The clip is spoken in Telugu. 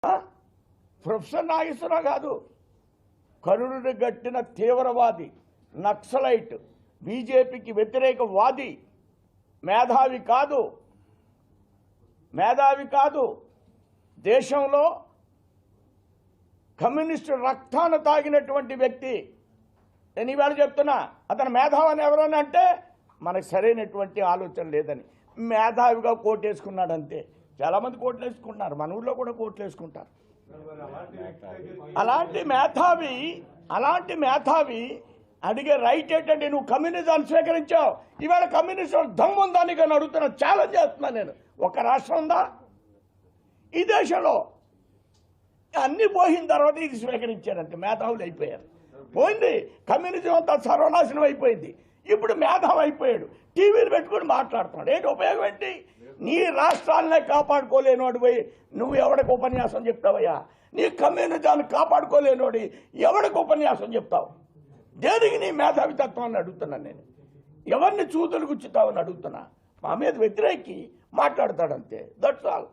ప్రొఫెసర్ నాగేశ్వరరావు కాదు, కరుడుని గట్టిన తీవ్రవాది, నక్సలైట్, బీజేపీకి వ్యతిరేకవాది, మేధావి కాదు. దేశంలో కమ్యూనిస్టు రక్తాన తాగినటువంటి వ్యక్తి. నేను ఇవాళ చెప్తున్నా, అతను మేధావని ఎవరని అంటే మనకు సరైనటువంటి ఆలోచన లేదని. మేధావిగా కోటేసుకున్నాడు అంతే. చాలామంది కోట్లు వేసుకుంటున్నారు, మన ఊళ్ళో కూడా కోట్లు వేసుకుంటారు. అలాంటి మేధావి అడిగే రైట్ ఏంటంటే, నువ్వు కమ్యూనిజాన్ని స్వీకరించావు, ఇవాళ కమ్యూనిస్టు దమ్ము ఉందని కానీ అడుగుతున్నా, ఛాలెంజ్ చేస్తున్నా నేను. ఒక రాష్ట్రం ఉందా ఈ దేశంలో? అన్ని పోయిన తర్వాత ఇది స్వీకరించారంటే మేధావులు అయిపోయారు. పోయింది, కమ్యూనిజం అంతా సర్వనాశనం అయిపోయింది. ఇప్పుడు మేధావి అయిపోయాడు, టీవీలు పెట్టుకుని మాట్లాడుతున్నాడు. ఏంటి ఉపయోగం ఏంటి? నీ రాష్ట్రాలనే కాపాడుకోలేనోడు పోయి నువ్వు ఎవరికి ఉపన్యాసం చెప్తావయ్యా? నీ కమ్యూనిజాన్ని కాపాడుకోలేనోడి ఎవరికి ఉపన్యాసం చెప్తావు? దేనికి నీ మేధావితత్వాన్ని అడుగుతున్నాను నేను. ఎవరిని చూతులు గుచ్చుతావని అడుగుతున్నా. మా మీద వ్యతిరేకి మాట్లాడతాడంతే. That's all.